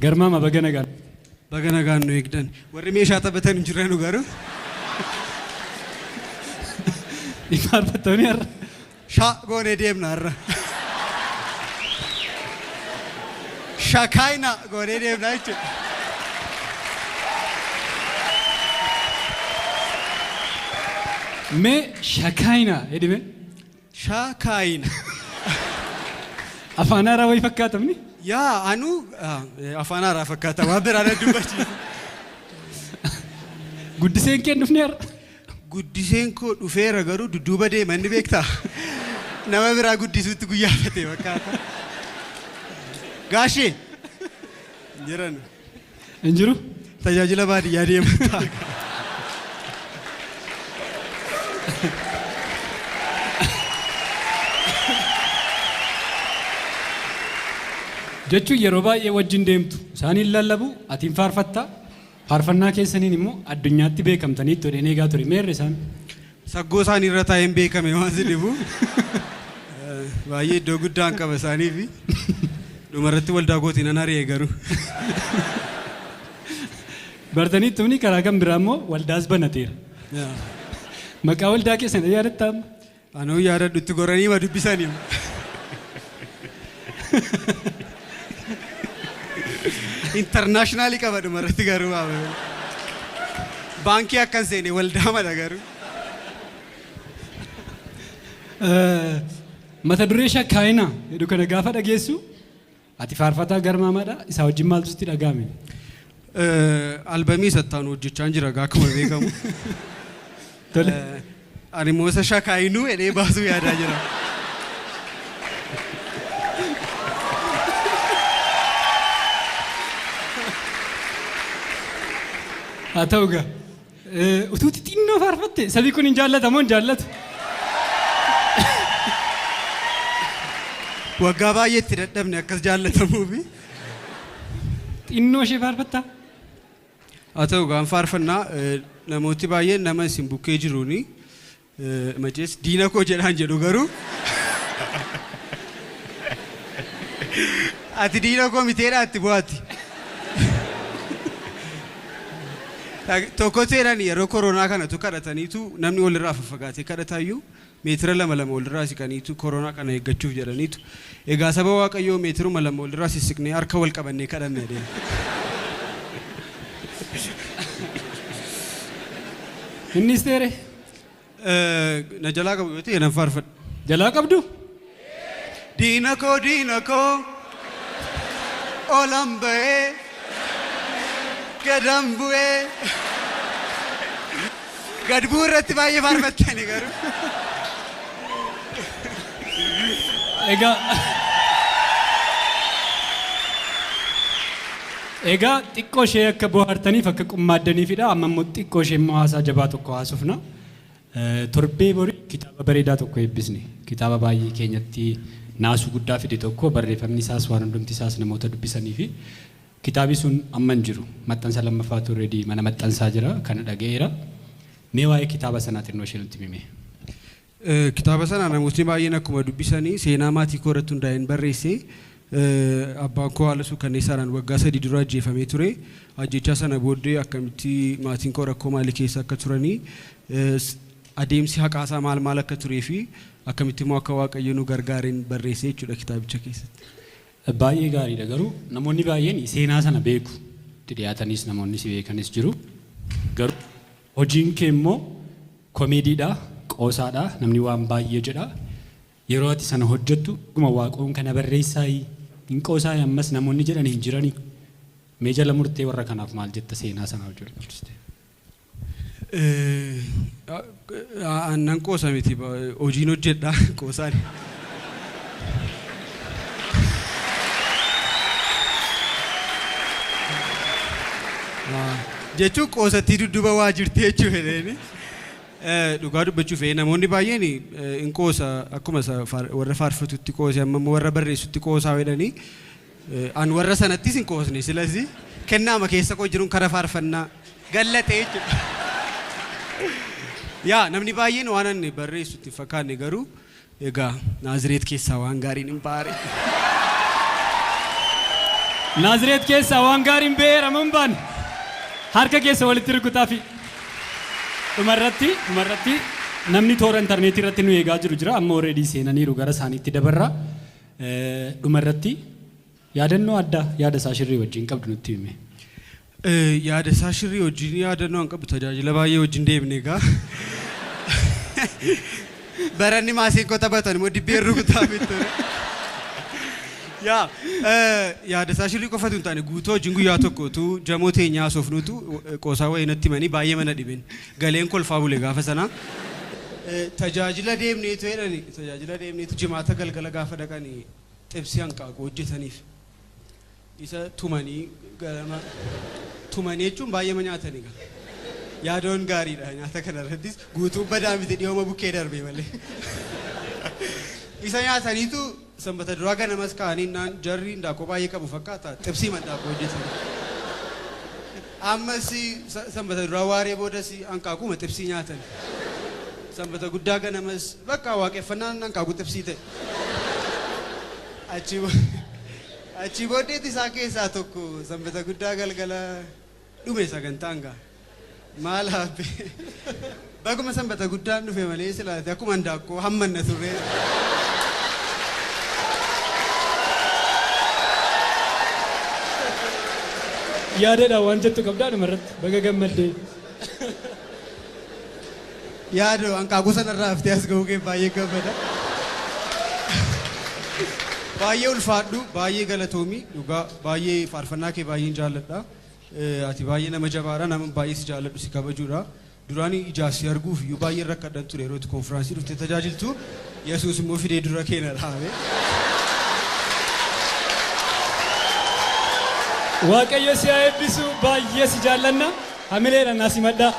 Garmaama baganagaan. Baganagaan nu eegdan. Warri meeshaa taphatan hin jiranu garuu. Ifaarfattoonni har'a. Shaa goonee deemna har'a. Shakaayina goonee deemna jechuudha. Mee shakaayina jedhime? Shakaayina. Afaan haaraa wayii fakkaatamni? Yaa anu afaan haaraa fakkaata waan biraan dubbachiisa. Guddiseen kee dhufne har'a? Guddiseen koo dhufeera garuu dudduuba deema inni beektaa? Nama biraa guddisuutti guyyaa fatee fakkaata. Gaashee jiran. Hin jiru? Tajaajila baadiyyaa deemataa. Jechuun yeroo baay'ee wajjin deemtu isaaniin lallabu atiin faarfattaa faarfannaa keessaniin immoo addunyaatti beekamtanii itti odheen eegaa ture meerre isaan saggoo isaanii irra taa'een beekame waan si dhibu baay'ee iddoo guddaan qaba isaanii fi dhumarratti waldaa gootiin nan ari'ee garuu bartanii tumni karaa kan biraa immoo waldaas banateera maqaa waldaa keessan yaadattaa anuu yaadadhutti goranii ma dubbisanii internationally qaba dhumarratti garuu baankii akkan seene waldaa mala garuu mata duree shakaayina jedhu kana gaafa dhageessu ati faarfataa garmaamaadha isaa wajjin maaltu sitti dhagahame albamii sattaan hojjechaa jira akkuma beekamu ani immoo isa shakaayinuu jedhee baasuu yaadaa jira. Atauga, utuuti xinnoo faarfatte sabii kun hin jaallatamoo hin jaallatu? Waggaa baay'eetti dadhabne akkas jaallatamuufi. Xinnoo ishee faarfattaa? Atauga an faarfannaa namooti baay'een nama isin bukkee jiruuni majees diina koo jedhaan jedhu garuu ati diina koo miteedhaa itti bu'aati. Tokko ta'edhaan yeroo koronaa kanatu kadhataniitu namni walirraa faffagaatee kadhataayyuu meetira 2 walirraa siqaniitu koronaa kana eeggachuuf jedhaniitu egaa saba waaqayyoo meetiruma 2 walirraa sissiqnee harka wal qabannee kadhanne deema. Innis teere? Na jalaa qabu yoo ta'e nan faarfadha. Jalaa qabdu? Diina koo oolan ba'ee gadaan bu'ee gad bu'uu irratti baay'ee faarfattani garuu. Egaa xiqqoo ishee akka bohaartaniif akka qummaaddaniifidha amma immoo xiqqoo ishee immoo haasaa jabaa tokko haasofna. Torbee borii kitaaba bareedaa tokko eebbisne kitaaba baay'ee keenyatti naasuu guddaa fide tokko barreeffamni isaas waan hundumti isaas namoota dubbisanii fi kitaabi sun amma hin jiru maxxansa lammaffaatu already mana maxxansaa jira kana dhaga'eera. Mee waa'ee kitaaba sanaa xinnoo ishee nutti himi. Kitaaba sana namootni baay'een akkuma dubbisanii seenaa maatii koo irratti hundaa'een barreessee abbaan koo haala suukkanneessaadhaan waggaa 3 dura ajjeefamee ture. Ajjechaa sana booddee akkamitti maatiin koo rakkoo maalii keessa akka turanii adeemsi haqaasaa maal akka turee fi akkamitti immoo akka waaqayyo nu gargaareen barreessee jechuudha kitaabicha keessatti. Baay'ee gaariidha garuu namoonni baay'een seenaa sana beeku dhiyaatanis namoonni si beekanis jiru garuu hojiin kee immoo komeediidha qoosaadha namni waan baay'ee jedha yeroo ati sana hojjettu dhuma waaqoon kana barreessaa hin qoosaa ammas namoonni jedhan hin jirani mee jala murtee warra kanaaf maal jetta seenaa sana hojjette? Annan qoosa miti hojiin hojjedha qoosaan. Jechuun qoosattii dudduuba waa jirti jechuu fedheeni. Dhugaa dubbachuuf namoonni baay'een hin qoosa akkuma warra faarfatutti qoose amma warra barreessutti qoosaa jedhanii an warra sanattis hin qoosne silasi kennaama keessa koo jiruun kara faarfannaa gallatee jechuudha. Yaa namni baay'een waan ani barreessutti fakkaanne garuu egaa Naazireet keessaa waan gaariin hin baare. Naazreet keessa waan gaariin beeraman baan harka keessa walitti rukutaa fi dhumarratti namni toora intarneetii irratti nu eegaa jiru jira amma already seenaniiru gara isaaniitti dabarra dhumarratti yaadannoo addaa yaada isaa shirrii wajjin qabdu nutti hime. Yaada isaa shirrii wajjin yaadannoo an qabu tajaajila baay'ee wajjin deemne egaa. Baranni maasiin koo taphatan immoo dibbeen rukutaa bitu. Yaada isaa shirrii qofatu hin taane guutuu wajjin guyyaa tokkotu jamoo teenyaa haasofnutu qoosaa wayii natti himanii baay'ee mana dhibeen galeen kolfaa bule gaafa sanaa. Tajaajila deemneetu jimaata galgala gaafa dhaqanii xibsii hanqaaquu hojjetaniif. Isa tumanii jechuun baay'ee nyaatanii gaa. Yaadoon gaariidha nyaata kanarrattis guutuu badaa miti dhiyooma bukkee darbee malee. Isa nyaataniitu sanbata duraa ganamas ka'anii naan jarri ndaaqoo baay'ee qabu fakkaata xibsii mandhaaqoo hojjetanii. Ammas sanbata duraa waaree boodas hanqaaquma xibsii nyaatan. Sanbata guddaa ganamas bakka waaqeffannaan hanqaaquu xibsii ta'e. Achi booddeetti isaa keessaa tokko sanbata guddaa galgala dhume sagantaan gaa. Maal haabbe baguma sanbata guddaan dhufe malee silaate akkuma handaaqqoo hammanna turre. Yaadadha waan jettu qabdaa dhumarratti baga gammaddee. Yaadoo hanqaaquu sanarraa haftee as ga'uu kee baay'ee gammada. Baay'ee ulfaadhu baay'ee galatoomii dhugaa baay'ee faarfannaa kee baay'een jaalladha. Ati baay'ee nama jabaadha nama baay'ee si jaalladhu si kabajuudha. Duraan ijaarsi arguuf iyyuu baay'ee rakkadhan ture yeroo itti konfiraansii dhuftee tajaajiltu Yesuus immoo fidee dura keenya dhaabe. Waaqayyo si haa eebbisu baay'ee si jaallanna hamileedha naasi maddaa.